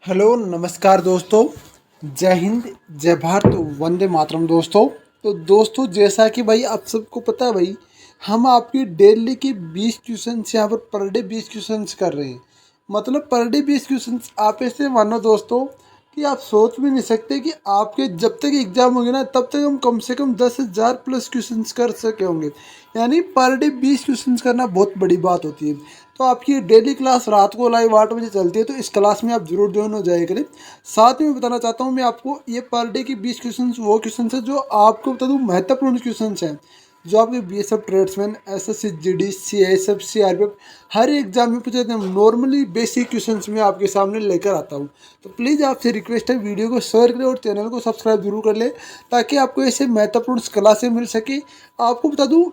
Hello नमस्कार दोस्तों। जय हिंद, जय भारत, वंदे मातरम दोस्तों। तो दोस्तों, जैसा कि भाई आप सबको पता है भाई, हम आपकी डेली की 20 क्वेश्चंस यहाँ पर डे 20 क्वेश्चंस कर रहे हैं। मतलब पर डे 20 क्वेश्चंस आप ऐसे मानो दोस्तों कि आप सोच भी नहीं सकते कि आपके जब तक एग्जाम होंगे ना तब तक हम कम से कम 10,000 प्लस क्वेश्चंस कर सके होंगे। यानी पर डे 20 क्वेश्चंस करना बहुत बड़ी बात होती है। तो आपकी डेली क्लास रात को लाइव 8 बजे चलती है, तो इस क्लास में आप जरूर ज्वाइन हो जाया करें। साथ में बताना चाहता हूँ मैं आपको, ये पर डे की 20 क्वेश्चन वो क्वेश्चन है जो आपको बता दूँ महत्वपूर्ण क्वेश्चन हैं, जो आपके BSF tradesman, SSC GD, CISF, CRPF हर एग्जाम में पूछे जाते हैं। नॉर्मली बेसिक क्वेश्चंस मैं आपके सामने लेकर आता हूँ। तो प्लीज़ आपसे रिक्वेस्ट है, वीडियो को शेयर करें और चैनल को सब्सक्राइब जरूर कर लें, ताकि आपको ऐसे महत्वपूर्ण क्लासें मिल सके। आपको बता दूँ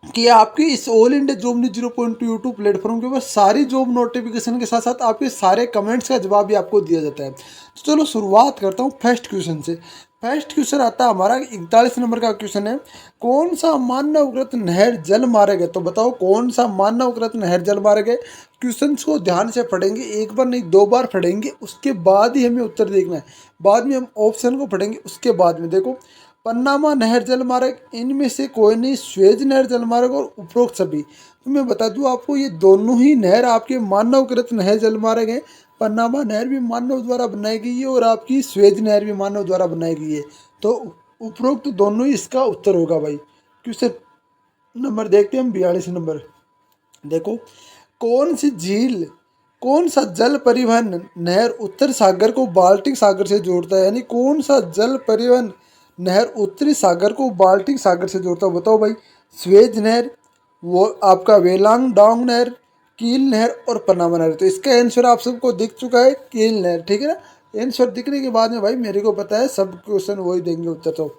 कि आपके इस all India job news 0.2 YouTube platform के ऊपर सारी जॉब नोटिफिकेशन के साथ साथ आपके सारे कमेंट्स का जवाब भी आपको दिया जाता है। तो चलो शुरुआत करता हूँ फर्स्ट क्वेश्चन से। फर्स्ट क्वेश्चन आता है हमारा 41 नंबर का क्वेश्चन है, कौन सा मानवकृत नहर जल मार्ग है? तो बताओ कौन सा मानवकृत नहर जल मार्ग है। क्वेश्चन को ध्यान से पढ़ेंगे, एक बार नहीं 2 बार पढ़ेंगे, उसके बाद ही हमें उत्तर देखना है। बाद में हम ऑप्शन को पढ़ेंगे, उसके बाद में देखो, पन्नामा नहर जल मार्ग, इनमें से कोई नहीं, स्वेज नहर जल मार्ग और उपरोक्त सभी। तो मैं बता दूं आपको, ये दोनों ही नहर आपके मानवकृत नहर जल मार्ग है। पन्नामा नहर भी मानव द्वारा बनाई गई है और आपकी स्वेज नहर भी मानव द्वारा बनाई गई है। तो उपरोक्त दोनों ही इसका उत्तर होगा भाई। क्वेश्चन नंबर देखते हैं हम 42 नंबर। देखो, कौन सी झील, कौन सा जल परिवहन नहर उत्तर सागर को बाल्टिक सागर से जोड़ता है? यानी कौन सा जल परिवहन नहर उत्तरी सागर को बाल्टिक सागर से जोड़ता है? बताओ भाई। स्वेज नहर, वो आपका वेलांग डोंग नहर, कील नहर और पनामा नहर। तो इसका आंसर आप सबको दिख चुका है, कील नहर। ठीक है ना। आंसर दिखने के बाद में भाई मेरे को पता है सब क्वेश्चन वही देंगे उत्तर। तो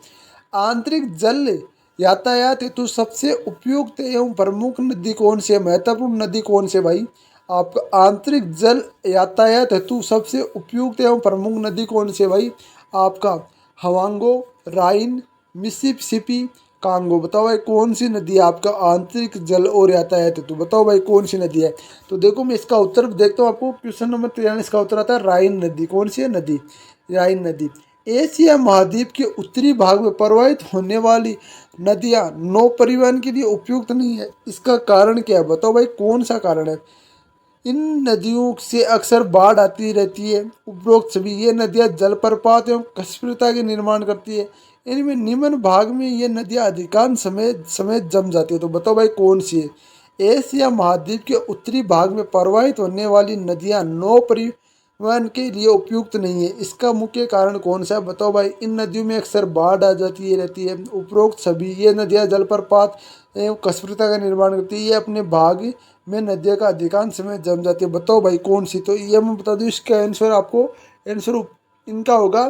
आंतरिक जल यातायात हेतु सबसे उपयुक्त एवं प्रमुख नदी कौन सी है? महत्वपूर्ण नदी कौन सी है भाई? आपका आंतरिक जल यातायात हेतु सबसे उपयुक्त एवं प्रमुख नदी कौन सी है भाई? आपका हवांगो, राइन, मिसिसिपी, कांगो। बताओ भाई कौन सी नदी है आपका आंतरिक जल और यातायात हेतु? बताओ भाई कौन सी नदी है? तो देखो मैं इसका उत्तर देखता हूँ आपको। क्वेश्चन नंबर 43 का उत्तर आता है राइन नदी। कौन सी है नदी? राइन नदी। एशिया महाद्वीप के उत्तरी भाग में प्रवाहित होने वाली नदियां नौ परिवहन के लिए उपयुक्त नहीं है। इसका कारण क्या है? बताओ भाई कौन सा कारण है? इन नदियों से अक्सर बाढ़ आती रहती है। उपरोक्त सभी ये नदियां जलप्रपात एवं कशपीलता के निर्माण करती है। इनमें निम्न भाग में ये नदियां अधिकांश समय जम जाती है। तो बताओ भाई कौन सी है? एशिया महाद्वीप के उत्तरी भाग में प्रवाहित होने वाली नदियां नौ परिवहन के लिए उपयुक्त नहीं है। इसका मुख्य कारण कौन सा है? बताओ भाई। इन नदियों में अक्सर बाढ़ आ जाती रहती है। उपरोक्त सभी ये नदियां जलप्रपात एवं कशपीलता का निर्माण करती है। ये अपने भाग में नदियों का अधिकांश समय जम जाती है। बताओ भाई कौन सी? तो ये मैं बता दूं, इसका आंसर आपको आंसर इनका होगा,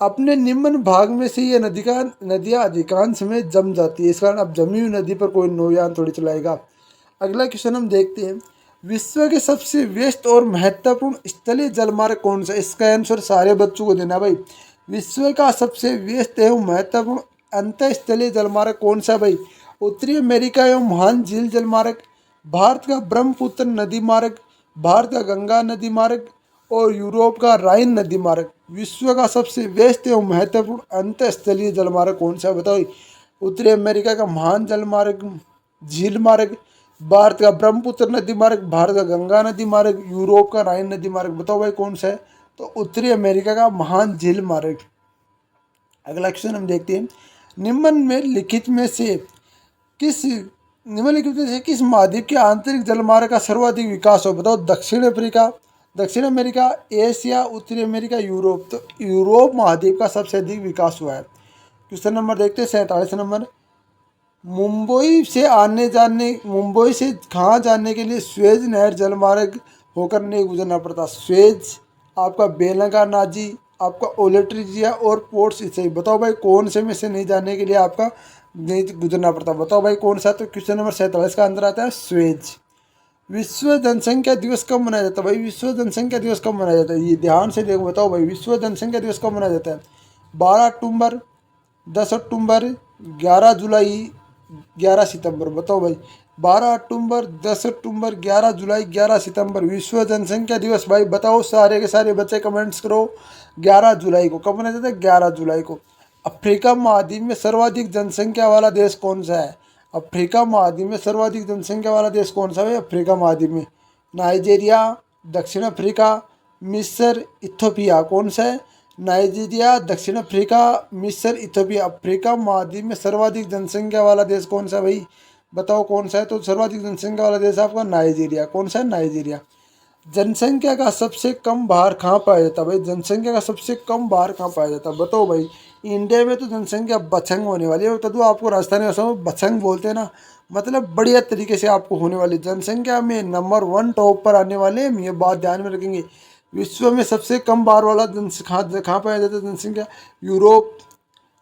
अपने निम्न भाग में से ये नदियां अधिकांश समय जम जाती है। इस कारण अब जमी हुई नदी पर कोई नौयान थोड़ी चलाएगा। अगला क्वेश्चन हम देखते हैं, विश्व के सबसे व्यस्त और महत्वपूर्ण स्थलीय जलमार्ग कौन सा? इसका आंसर सारे बच्चों को देना भाई। विश्व का सबसे व्यस्त एवं महत्वपूर्ण अंतःस्थलीय जलमार्ग कौन सा भाई? उत्तरी अमेरिका एवं महान झील जलमार्ग, भारत का ब्रह्मपुत्र नदी मार्ग, भारत का गंगा नदी मार्ग और यूरोप का राइन नदी मार्ग। विश्व का सबसे व्यस्त एवं महत्वपूर्ण अंतःस्थलीय जलमार्ग कौन सा? बताओ। उत्तरी अमेरिका का महान जलमार्ग, झील मार्ग, भारत का ब्रह्मपुत्र नदी मार्ग, भारत का गंगा नदी मार्ग, यूरोप का राइन नदी मार्ग। बताओ भाई कौन सा है? तो उत्तरी अमेरिका का महान झील मार्ग। अगला क्वेश्चन हम देखते हैं, निम्न में लिखित में से किस निम्नलिखित में से किस महाद्वीप के आंतरिक जलमार्ग का सर्वाधिक विकास हो? बताओ। दक्षिण अफ्रीका, दक्षिण अमेरिका, एशिया, उत्तरी अमेरिका, यूरोप। तो यूरोप महाद्वीप का सबसे अधिक विकास हुआ है। क्वेश्चन नंबर देखते हैं 47 नंबर। मुंबई से कहाँ जाने के लिए स्वेज नहर जलमार्ग होकर नहीं गुजरना पड़ता? स्वेज, आपका बेलंगानाजी, आपका ओलेट्रिजिया और पोर्ट से। बताओ भाई कौन से में से नहीं जाने के लिए आपका नहीं गुजरना पड़ता? बताओ भाई कौन सा? तो क्वेश्चन नंबर 47 का आंसर आता है स्वेज। विश्व जनसंख्या दिवस कब मनाया जाता है भाई? विश्व जनसंख्या दिवस कब मनाया जाता है? ये ध्यान से देखो। बताओ भाई विश्व जनसंख्या दिवस कब मनाया जाता है? 12 अक्टूबर, 10 अक्टूबर, 11 जुलाई, 11 सितंबर। बताओ भाई। 12 अक्टूबर, 10 अक्टूबर, 11 जुलाई, 11 सितंबर। विश्व जनसंख्या दिवस भाई बताओ, सारे के सारे बच्चे कमेंट्स करो। 11 जुलाई को कब मनाया जाता है? 11 जुलाई को। अफ्रीका महाद्वीप में सर्वाधिक जनसंख्या वाला देश कौन सा है? अफ्रीका महाद्वीप में सर्वाधिक जनसंख्या वाला देश कौन सा है अफ्रीका महाद्वीप में? नाइजीरिया, दक्षिण अफ्रीका, मिस्र, इथोपिया। कौन सा है? नाइजीरिया, दक्षिण अफ्रीका, मिस्र, इथोपिया। अफ्रीका महाद्वीप में सर्वाधिक जनसंख्या वाला देश कौन सा है भाई? बताओ कौन सा है? तो सर्वाधिक जनसंख्या वाला देश आपका नाइजीरिया। कौन सा है? नाइजीरिया। जनसंख्या का सबसे कम भार कहाँ पाया जाता है भाई? जनसंख्या का सबसे कम भार कहाँ पाया जाता है बताओ भाई? इंडिया में तो जनसंख्या बछंग होने वाली है, तो आपको राजस्थानी भाषा में बछंग बोलते हैं ना, मतलब बढ़िया तरीके से आपको होने वाली जनसंख्या में नंबर 1 टॉप पर आने वाले हम, ये बात ध्यान में रखेंगे। विश्व में सबसे कम भार वाला कहाँ पाया जाता है जनसंख्या? Europe,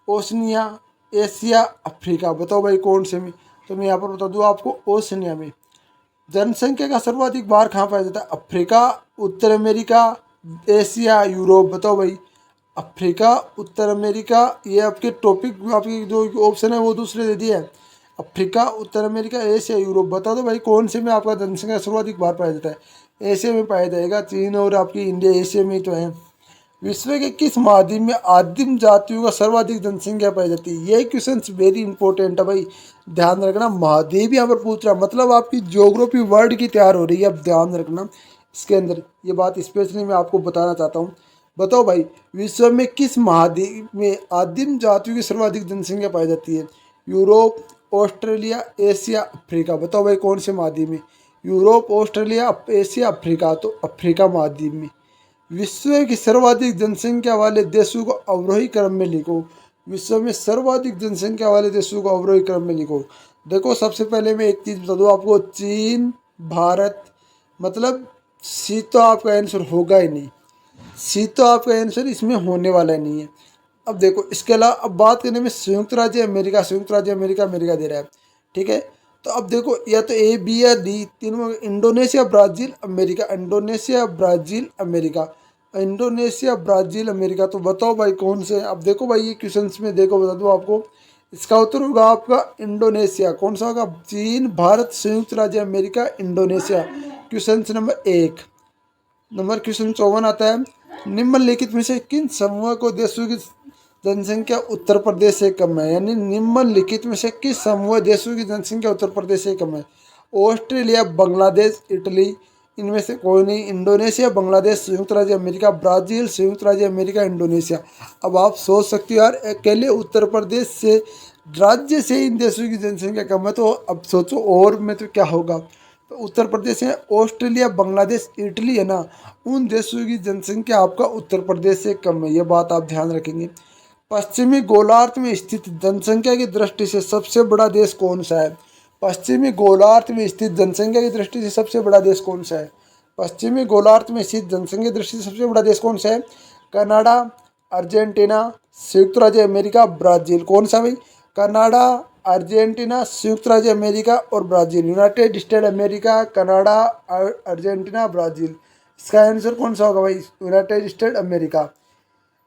Oceania, Asia, Africa. बताओ भाई कौन से में? तो मैं यहाँ पर बता दूँ आपको, ओशनिया में। जनसंख्या का सर्वाधिक भार कहाँ पाया जाता है? अफ्रीका, उत्तर अमेरिका, एशिया, यूरोप। बताओ भाई, अफ्रीका, उत्तर अमेरिका, ये आपके टॉपिक, आपके जो ऑप्शन है वो दूसरे दे दिए हैं। अफ्रीका, उत्तर अमेरिका, एशिया, यूरोप। बता दो भाई कौन से में आपका जनसंख्या सर्वाधिक भार पाया जाता है? एशिया में पाया जाएगा। चीन और आपकी इंडिया एशिया में तो है। विश्व के किस महाद्वीप में आदिम जातियों का सर्वाधिक जनसंख्या पाई जाती है? ये क्वेश्चन वेरी इंपॉर्टेंट है भाई, ध्यान रखना। महाद्वीप यहाँ पर पूछ रहा, मतलब आपकी ज्योग्राफी वर्ड की तैयार हो रही है, अब ध्यान रखना इसके अंदर। ये बात स्पेशली मैं आपको बताना चाहता हूँ। बताओ भाई, विश्व में किस महाद्वीप में आदिम जातियों की सर्वाधिक जनसंख्या पाई जाती है? Europe, Australia, Asia, Africa. बताओ भाई कौन से महाद्वीप में? Europe, Australia, Asia, Africa. तो अफ्रीका महाद्वीप में। विश्व की सर्वाधिक जनसंख्या वाले देशों को अवरोही क्रम में लिखो। विश्व में सर्वाधिक जनसंख्या वाले देशों को अवरोही क्रम में लिखो। देखो सबसे पहले मैं एक चीज़ बता दूँ आपको, चीन, भारत, मतलब सी तो आपका आंसर होगा ही नहीं, सी तो आपका आंसर इसमें होने वाला ही नहीं है। अब देखो इसके अलावा अब बात करने में संयुक्त राज्य अमेरिका, संयुक्त राज्य अमेरिका, अमेरिका दे रहा है, ठीक है। तो अब देखो या तो ए, बी या डी, तीनों। Indonesia, Brazil, America, Indonesia, Brazil, America, Indonesia, Brazil, America. तो बताओ भाई कौन से? अब देखो भाई ये क्वेश्चंस में देखो, बता दो आपको, इसका उत्तर होगा आपका इंडोनेशिया। कौन सा होगा? चीन, भारत, संयुक्त राज्य America, Indonesia. Question number 1। Number question 54 आता है, निम्नलिखित में से किन समूह को देशों की जनसंख्या उत्तर प्रदेश से कम है? यानी निम्नलिखित में से किस समूह देशों की जनसंख्या उत्तर प्रदेश से कम है? ऑस्ट्रेलिया, बांग्लादेश, इटली, इनमें से कोई नहीं। इंडोनेशिया, बांग्लादेश, संयुक्त राज्य अमेरिका, ब्राज़ील, संयुक्त राज्य अमेरिका, इंडोनेशिया। अब आप सोच सकते हो यार, अकेले उत्तर प्रदेश से राज्य से इन देशों की जनसंख्या कम है, तो अब सोचो और में तो क्या होगा। तो उत्तर प्रदेश है, ऑस्ट्रेलिया, बांग्लादेश, इटली है ना, उन देशों की जनसंख्या आपका उत्तर प्रदेश से कम है, ये बात आप ध्यान रखेंगे। पश्चिमी गोलार्ध में स्थित जनसंख्या की दृष्टि से सबसे बड़ा देश कौन सा है? पश्चिमी गोलार्ध में स्थित जनसंख्या की दृष्टि से सबसे बड़ा देश कौन सा है? पश्चिमी गोलार्ध में स्थित जनसंख्या की दृष्टि से सबसे बड़ा देश कौन सा है? कनाडा, अर्जेंटीना, संयुक्त राज्य अमेरिका, ब्राज़ील। कौन सा भाई? कनाडा, अर्जेंटीना, संयुक्त राज्य अमेरिका और Brazil. United state America, Canada, Argentina, Brazil. इसका आंसर कौन सा होगा भाई? United state America.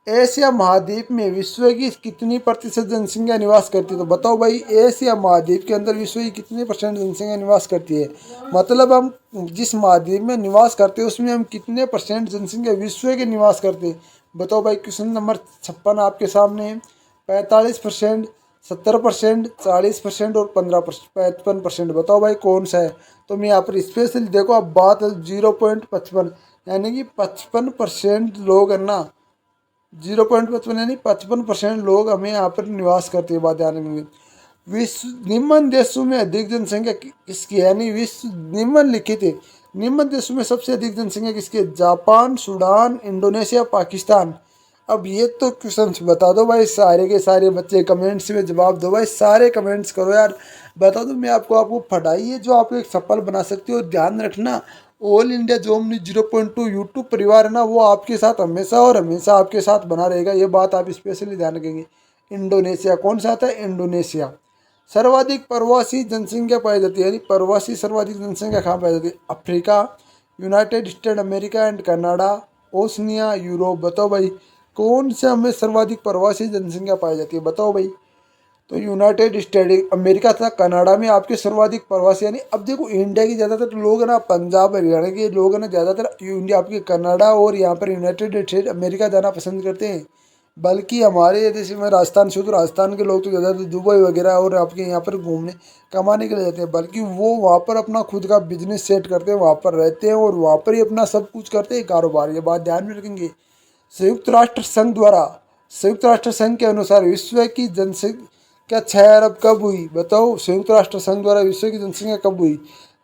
एशिया महाद्वीप में विश्व की कितनी प्रतिशत जनसंख्या निवास करती है? तो बताओ भाई, एशिया महाद्वीप के अंदर विश्व की कितने परसेंट जनसंख्या निवास करती है? मतलब हम जिस महाद्वीप में निवास करते हैं उसमें हम कितने परसेंट जनसंख्या विश्व के निवास करते हैं? बताओ भाई, क्वेश्चन नंबर 56 आपके सामने है। 45%, 70%, 40% और 55%। बताओ भाई कौन सा है? तो मैं यहाँ पर स्पेशली देखो, अब बात है 0.55, यानी कि 55% लोग है ना, 0.55 यानी 55% लोग हमें यहाँ पर निवास करते हैं। बात ध्यान रखेंगे। विश्व निम्न देशों में अधिक जनसंख्या किसकी है? यानी विश्व निम्नलिखित है, निम्न देशों में सबसे अधिक जनसंख्या किसकी है? Japan, Sudan, Indonesia, Pakistan. अब ये तो क्वेश्चन बता दो भाई, सारे के सारे बच्चे कमेंट्स में जवाब दो भाई, सारे कमेंट्स करो यार, बता दो। मैं आपको पढ़ाई है जो आप एक सफल बना सकते हो। ध्यान रखना, all India job news 0.2 YouTube परिवार है ना, वो आपके साथ हमेशा और हमेशा आपके साथ बना रहेगा, ये बात आप स्पेशली ध्यान रखेंगे। इंडोनेशिया कौन सा आता है? इंडोनेशिया। सर्वाधिक प्रवासी जनसंख्या पाई जाती है, यानी प्रवासी सर्वाधिक जनसंख्या कहाँ पाई जाती है? Africa, United state America and Canada, Oceania, Europe. बताओ भाई कौन से हमें सर्वाधिक प्रवासी जनसंख्या पाई जाती है? बताओ भाई। तो यूनाइटेड स्टेट अमेरिका तथा कनाडा में आपके सर्वाधिक प्रवासी, यानी अब देखो इंडिया के ज़्यादातर लोग है ना, पंजाब हरियाणा के लोग है ना, ज़्यादातर इंडिया आपके कनाडा और यहाँ पर यूनाइटेड स्टेट अमेरिका जाना पसंद करते हैं। बल्कि हमारे जैसे मैं राजस्थान से हूँ, तो राजस्थान के लोग तो ज़्यादातर दुबई वगैरह और आपके यहाँ पर घूमने कमाने के लिए जाते हैं, बल्कि वो वहाँ पर अपना खुद का बिजनेस सेट करते हैं, वहाँ पर रहते हैं और वहाँ पर ही अपना सब कुछ करते हैं कारोबार। ये बात ध्यान में रखेंगे। संयुक्त राष्ट्र संघ द्वारा, संयुक्त राष्ट्र संघ के अनुसार विश्व की जनसंख्या 6 अरब कब हुई? बताओ, संयुक्त राष्ट्र संघ द्वारा विश्व की जनसंख्या कब हुई?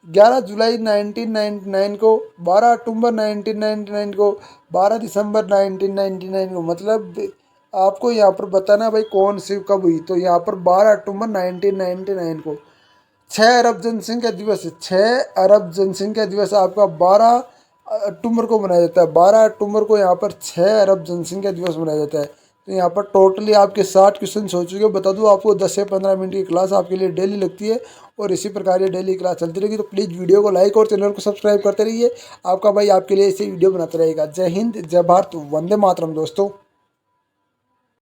11 जुलाई 1999 को, 12 अक्टूबर 1999 को, 12 दिसंबर 1999 को। मतलब आपको यहाँ पर बताना भाई कौन सी कब हुई, तो यहाँ पर 12 अक्टूबर 1999 को। 6 अरब जनसंख्या दिवस है, 6 अरब जनसंख्या दिवस आपका 12 अक्टूबर को मनाया जाता है। 12 अक्टूबर को यहाँ पर 6 अरब जनसंख्या दिवस मनाया जाता है। तो यहाँ पर टोटली आपके 60 क्वेश्चन हो चुके हैं। बता दूँ आपको 10 से 15 मिनट की क्लास आपके लिए डेली लगती है और इसी प्रकार ये डेली क्लास चलती रहेगी। तो प्लीज़ वीडियो को लाइक और चैनल को सब्सक्राइब करते रहिए। आपका भाई आपके लिए ऐसे वीडियो बनाता रहेगा। जय हिंद, जय भारत, वंदे मातरम दोस्तों।